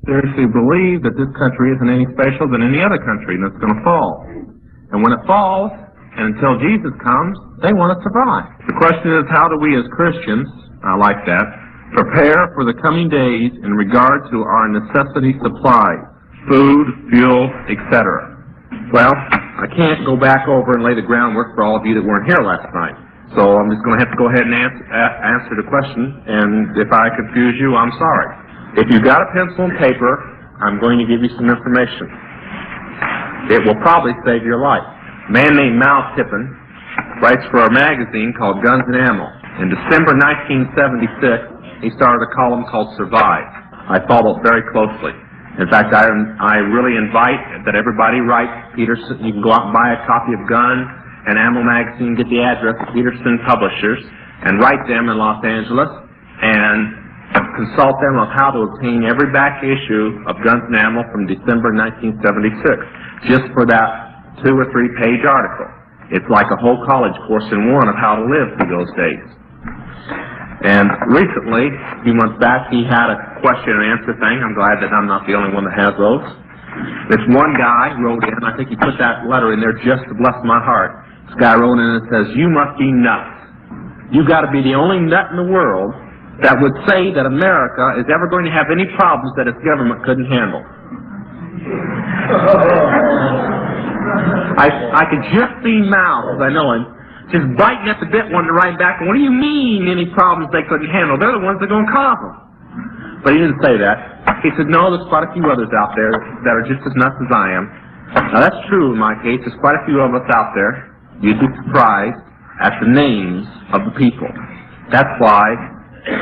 seriously believe that this country isn't any special than any other country and it's going to fall. And when it falls, and until Jesus comes, they want to survive. The question is, how do we as Christians, I like that, prepare for the coming days in regard to our necessity supplies, food, fuel, etc.? Well, I can't go back over and lay the groundwork for all of you that weren't here last night. So I'm just going to have to go ahead and answer the question, and if I confuse you, I'm sorry. If you've got a pencil and paper, I'm going to give you some information. It will probably save your life. A man named Mal Tippin writes for a magazine called Guns and Ammo. In December 1976, he started a column called Survive. I followed very closely. In fact, I really invite that everybody write Peterson. You can go out and buy a copy of Gun and Ammo magazine, get the address of Peterson Publishers, and write them in Los Angeles, and consult them on how to obtain every back issue of Guns and Ammo from December 1976, just for that 2- or 3-page article. It's like a whole college course in one of how to live through those days. And recently, a few months back, he had a question and answer thing. I'm glad that I'm not the only one that has those. This one guy wrote in, I think he put that letter in there just to bless my heart. This guy wrote in and says, "You must be nuts. You've got to be the only nut in the world that would say that America is ever going to have any problems that its government couldn't handle." I could just see Mao, as I know him, just biting at the bit, wanting to write back, "What do you mean any problems they couldn't handle? They're the ones that are going to cause them." But he didn't say that. He said, "No, there's quite a few others out there that are just as nuts as I am." Now that's true in my case. There's quite a few of us out there. You'd be surprised at the names of the people. That's why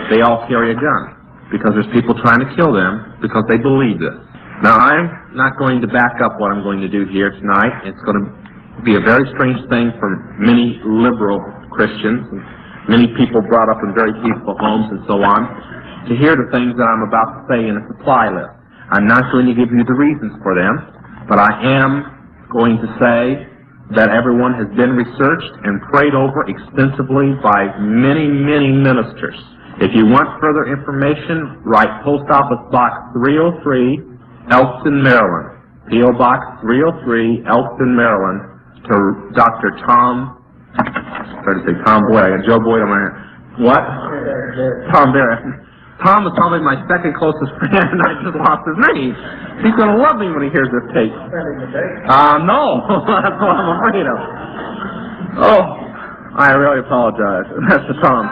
they all carry a gun, because there's people trying to kill them because they believe this. Now, I'm not going to back up what I'm going to do here tonight. It's going to be a very strange thing for many liberal Christians, and many people brought up in very peaceful homes and so on, to hear the things that I'm about to say in a supply list. I'm not going to give you the reasons for them, but I am going to say that everyone has been researched and prayed over extensively by many, many ministers. If you want further information, write Post Office Box 303, Elkton, Maryland. P.O. Box 303, Elkton, Maryland, to Dr. Tom, sorry to say Tom Boyd, I got Joe Boyd on my hand. What? Tom Barrett. Tom is probably my second closest friend, and I just lost his name. He's going to love me when he hears this tape. No, that's what I'm afraid of. Oh, I really apologize. That's the Tom.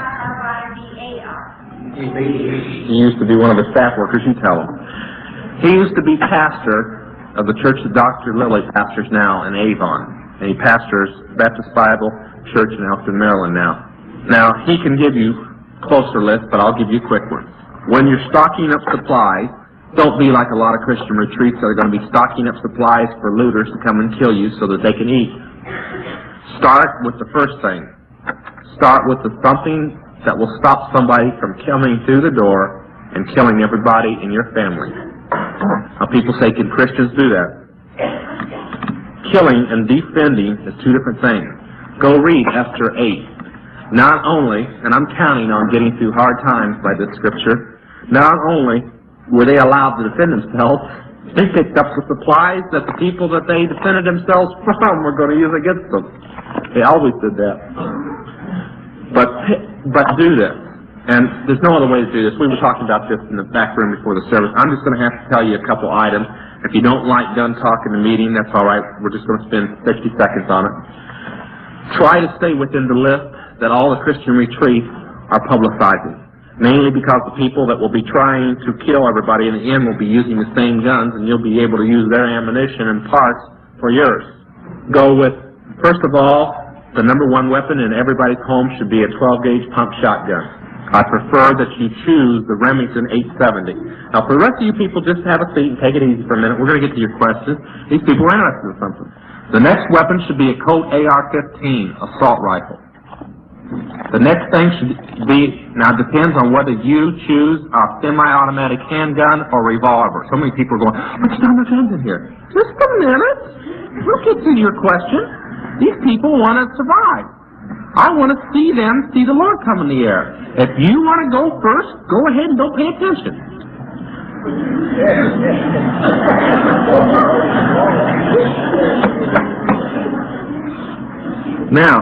He used to be one of the staff workers, you tell him. He used to be pastor of the church that Dr. Lilly pastors now in Avon. And he pastors Baptist Bible Church in Elkton, Maryland now. Now, he can give you closer list, but I'll give you quick ones. When you're stocking up supplies, don't be like a lot of Christian retreats that are going to be stocking up supplies for looters to come and kill you so that they can eat. Start with the first thing. Start with something that will stop somebody from coming through the door and killing everybody in your family. Now, people say, can Christians do that? Killing and defending is two different things. Go read Esther 8. Not only, and I'm counting on getting through hard times by this scripture, not only were they allowed to defend themselves, they picked up the supplies that the people that they defended themselves from were going to use against them. They always did that. But do this. And there's no other way to do this. We were talking about this in the back room before the service. I'm just going to have to tell you a couple items. If you don't like done talking in the meeting, that's all right. We're just going to spend 60 seconds on it. Try to stay within the list that all the Christian retreats are publicizing. Mainly because the people that will be trying to kill everybody in the end will be using the same guns, and you'll be able to use their ammunition and parts for yours. Go with, first of all, the number one weapon in everybody's home should be a 12-gauge pump shotgun. I prefer that you choose the Remington 870. Now, for the rest of you people, just have a seat and take it easy for a minute. We're going to get to your questions. These people are interested in something. The next weapon should be a Colt AR-15 assault rifle. The next thing should be, now it depends on whether you choose a semi-automatic handgun or revolver. So many people are going, but you don't have guns in here. Just a minute. We'll get to your question. These people want to survive. I want to see them see the Lord come in the air. If you want to go first, go ahead and don't pay attention. Now,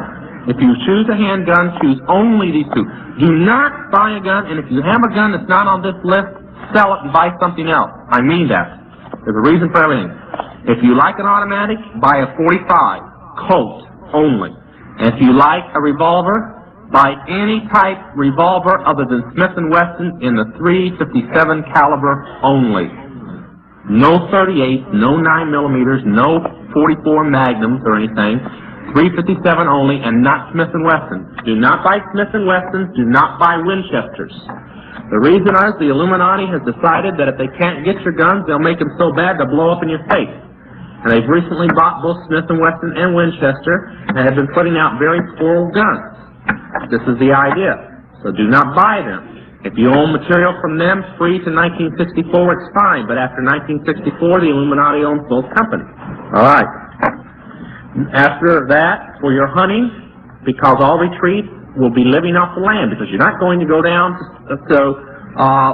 if you choose a handgun, choose only these two. Do not buy a gun, and if you have a gun that's not on this list, sell it and buy something else. I mean that. There's a reason for everything. If you like an automatic, buy a .45, Colt only. And if you like a revolver, buy any type revolver other than Smith & Wesson in the .357 caliber only. No 38, no 9mm, no 44 Magnums or anything. .357 only, and not Smith & Wesson. Do not buy Smith & Wessons. Do not buy Winchesters. The reason is the Illuminati has decided that if they can't get your guns, they'll make them so bad they'll blow up in your face. And they've recently bought both Smith & Wesson and Winchester and have been putting out very poor guns. This is the idea. So do not buy them. If you own material from them free to 1964, it's fine. But after 1964, the Illuminati owns both companies. All right. After that, for your hunting, because all retreats will be living off the land, because you're not going to go down to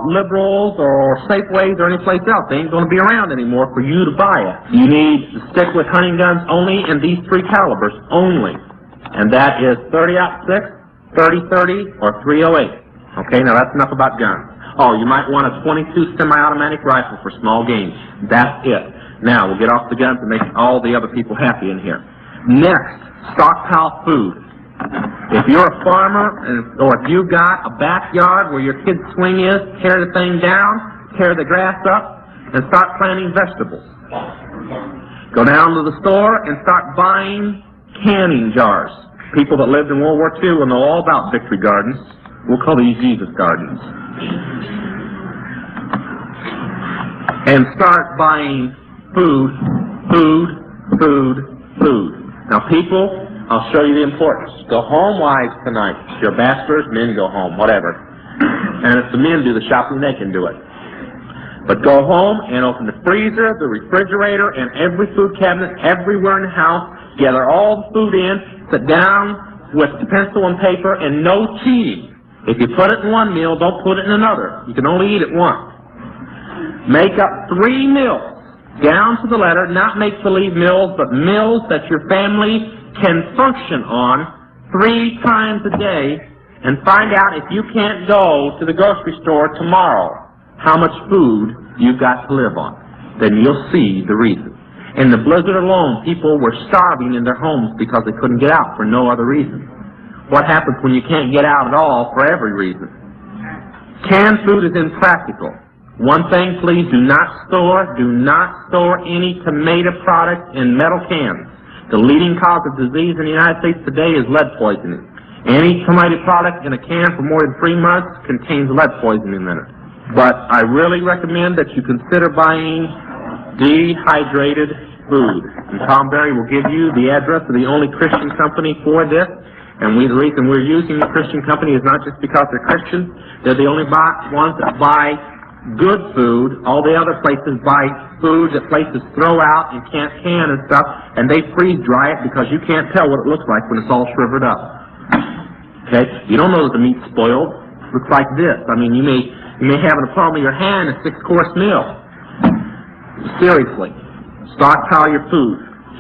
Liberals or Safeways or any place else. They ain't going to be around anymore for you to buy it. You need to stick with hunting guns only in these three calibers only, and that is .30-06, .30-30, or .308. Okay, now that's enough about guns. Oh, you might want a .22 semi-automatic rifle for small game. That's it. Now, we'll get off the guns and make all the other people happy in here. Next, stockpile food. If you're a farmer, or if you've got a backyard where your kid's swing is, tear the thing down, tear the grass up, and start planting vegetables. Go down to the store and start buying canning jars. People that lived in World War II will know all about Victory Gardens. We'll call these Jesus Gardens. And start buying food. Now, people, I'll show you the importance. Go home, wives, tonight. If you're bachelors, men go home, whatever. And if the men do the shopping, they can do it. But go home and open the freezer, the refrigerator, and every food cabinet everywhere in the house. Gather all the food in. Sit down with pencil and paper, and no cheating. If you put it in one meal, don't put it in another. You can only eat it once. Make up 3 meals. Down to the letter, not make-believe meals, but meals that your family can function on 3 times a day, and find out if you can't go to the grocery store tomorrow, how much food you've got to live on. Then you'll see the reason. In the blizzard alone, people were starving in their homes because they couldn't get out for no other reason. What happens when you can't get out at all for every reason? Canned food is impractical. One thing, please, do not store any tomato product in metal cans. The leading cause of disease in the United States today is lead poisoning. Any tomato product in a can for more than 3 months contains lead poisoning in it. But I really recommend that you consider buying dehydrated food. And Tom Berry will give you the address of the only Christian company for this. And the reason we're using the Christian company is not just because they're Christians. They're the only ones that buy good food. All the other places buy food that places throw out and can't can and stuff, and they freeze dry it because you can't tell what it looks like when it's all shriveled up. Okay? You don't know that the meat's spoiled. It looks like this. I mean, you may have in the palm of your hand a 6-course meal. Seriously. Stockpile your food.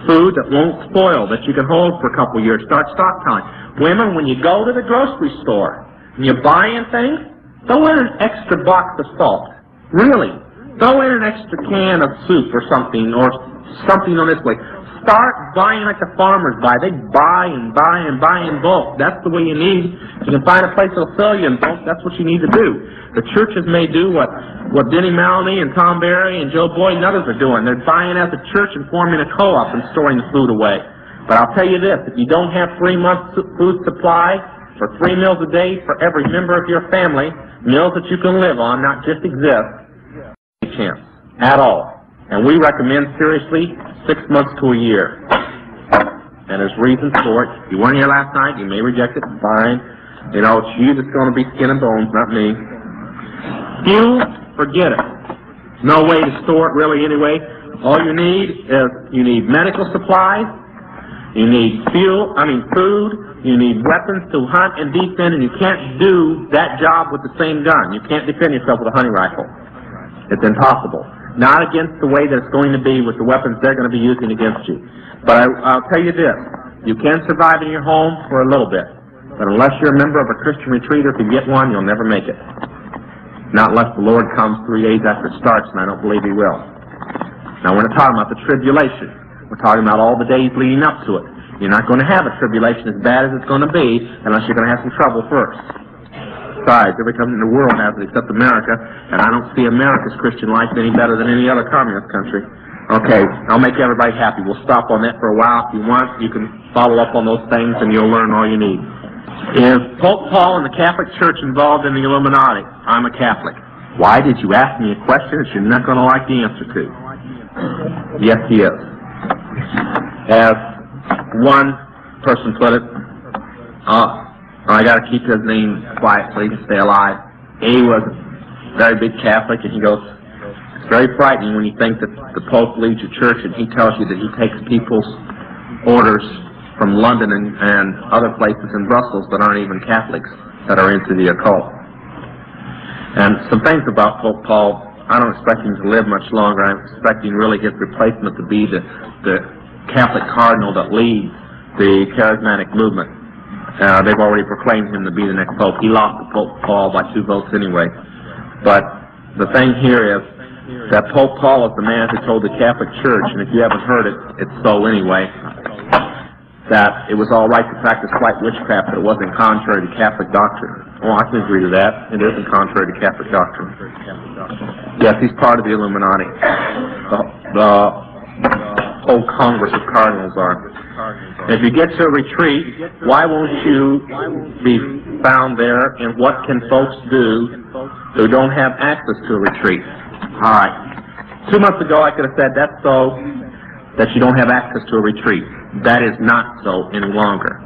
Food that won't spoil, that you can hold for a couple years. Start stockpiling. Women, when you go to the grocery store and you're buying things, throw in an extra box of salt. Really. Throw in an extra can of soup or something on this way. Start buying like the farmers buy. They buy and buy and buy in bulk. That's the way you need. If you can find a place that'll sell you in bulk, that's what you need to do. The churches may do what Denny Maloney and Tom Berry and Joe Boyd and others are doing. They're buying out the church and forming a co-op and storing the food away. But I'll tell you this, if you don't have 3 months food supply for 3 meals a day for every member of your family, meals that you can live on, not just exist, no chance at all. And we recommend, seriously, 6 months to a year. And there's reasons for it. You weren't here last night, you may reject it, fine. You know, it's you that's going to be skin and bones, not me. Fuel, forget it. No way to store it really anyway. All you need is, you need medical supplies, you need food, you need weapons to hunt and defend, and you can't do that job with the same gun. You can't defend yourself with a hunting rifle. It's impossible. Not against the way that it's going to be with the weapons they're going to be using against you. But I'll tell you this. You can survive in your home for a little bit. But unless you're a member of a Christian retreat or can get one, you'll never make it. Not unless the Lord comes 3 days after it starts, and I don't believe He will. Now, we're not talking about the tribulation. We're talking about all the days leading up to it. You're not going to have a tribulation as bad as it's going to be unless you're going to have some trouble first. Besides, every country in the world has it except America, and I don't see America's Christian life any better than any other communist country. Okay, I'll make everybody happy. We'll stop on that for a while. If you want, you can follow up on those things and you'll learn all you need. Is Pope Paul and the Catholic Church involved in the Illuminati? I'm a Catholic. Why did you ask me a question that you're not going to like the answer to? Yes, he is. As one person put it, I got to keep his name quiet so he can stay alive. He was a very big Catholic, and he goes, it's very frightening when you think that the Pope leads your church and he tells you that he takes people's orders from London and other places in Brussels that aren't even Catholics that are into the occult. And some things about Pope Paul, I don't expect him to live much longer. I'm expecting really his replacement to be the Catholic cardinal that leads the charismatic movement. They've already proclaimed him to be the next pope. He lost to Pope Paul by 2 votes anyway. But the thing here is that Pope Paul is the man who told the Catholic Church, and if you haven't heard it, it's so anyway, that it was all right to practice white witchcraft, but it wasn't contrary to Catholic doctrine. Well, I can agree to that. It isn't contrary to Catholic doctrine. Yes, he's part of the Illuminati. The whole Congress of Cardinals are. If you get to a retreat, why won't you be found there, and what can folks do who don't have access to a retreat? All right. 2 months ago, I could have said that's so that you don't have access to a retreat. That is not so any longer.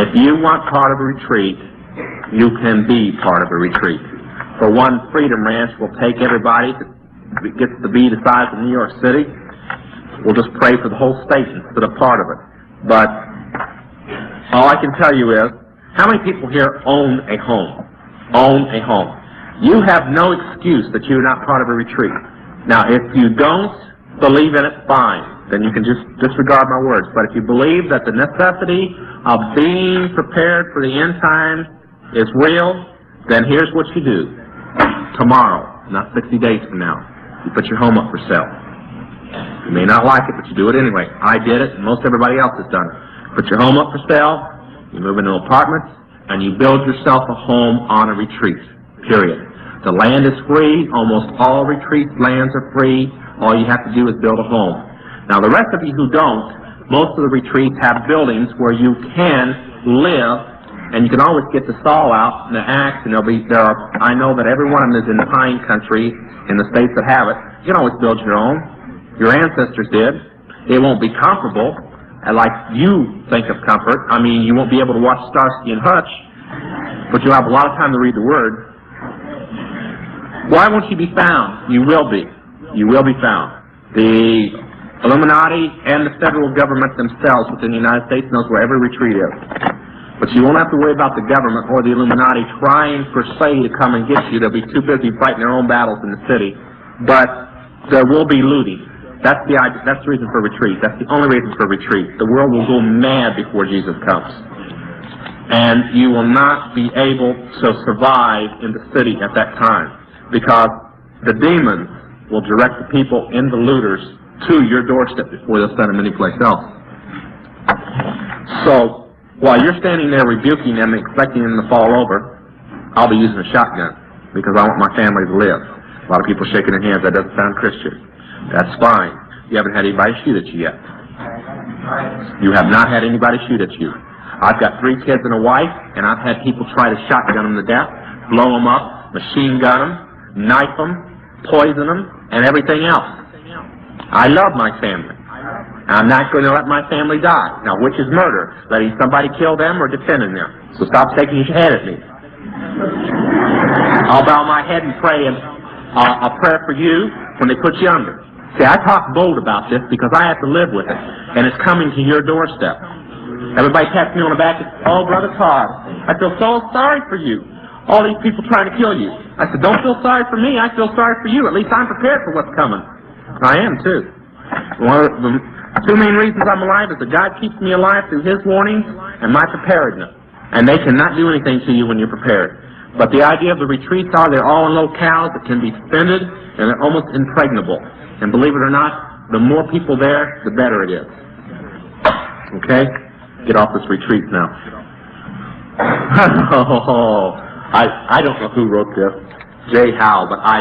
If you want part of a retreat, you can be part of a retreat. For one, Freedom Ranch will take everybody that gets to be the size of New York City. We'll just pray for the whole state instead of part of it. But all I can tell you is, how many people here own a home? Own a home. You have no excuse that you're not part of a retreat. Now, if you don't believe in it, fine. Then you can just disregard my words. But if you believe that the necessity of being prepared for the end times is real, then here's what you do. Tomorrow, not 60 days from now, you put your home up for sale. You may not like it, but you do it anyway. I did it, and most everybody else has done it. Put your home up for sale, you move into apartments, and you build yourself a home on a retreat, period. The land is free. Almost all retreat lands are free. All you have to do is build a home. Now, the rest of you who don't, most of the retreats have buildings where you can live, and you can always get the saw out and the axe, and I know that every one of them is in the pine country, in the states that have it. You can always build your own. Your ancestors did. It won't be comfortable, like you think of comfort. I mean, you won't be able to watch Starsky and Hutch, but you'll have a lot of time to read the Word. Why won't you be found? You will be. You will be found. The Illuminati and the federal government themselves within the United States knows where every retreat is. But you won't have to worry about the government or the Illuminati trying per se to come and get you. They'll be too busy fighting their own battles in the city. But there will be looting. That's the reason for retreat. That's the only reason for retreat. The world will go mad before Jesus comes. And you will not be able to survive in the city at that time, because the demons will direct the people and the looters to your doorstep before they'll send them anyplace else. So, while you're standing there rebuking them and expecting them to fall over, I'll be using a shotgun, because I want my family to live. A lot of people shaking their hands. That doesn't sound Christian. That's fine. You haven't had anybody shoot at you yet. You have not had anybody shoot at you. I've got 3 kids and a wife, and I've had people try to shotgun them to death, blow them up, machine gun them, knife them, poison them, and everything else. I love my family. I'm not going to let my family die. Now, which is murder? Letting somebody kill them or defending them? So stop shaking your head at me. I'll bow my head and pray a prayer for you when they put you under. See, I talk bold about this because I have to live with it, and it's coming to your doorstep. Everybody taps me on the back and says, "Oh, Brother Todd, I feel so sorry for you. all these people trying to kill you. I said, don't feel sorry for me, I feel sorry for you. At least I'm prepared for what's coming. I am too. One of the two main reasons I'm alive is that God keeps me alive through His warnings and my preparedness. And they cannot do anything to you when you're prepared. But the idea of the retreats are they're all in locales that can be defended and they're almost impregnable. And believe it or not, the more people there, the better it is. Okay? Get off this retreat now. I don't know who wrote this, J. Howe, but I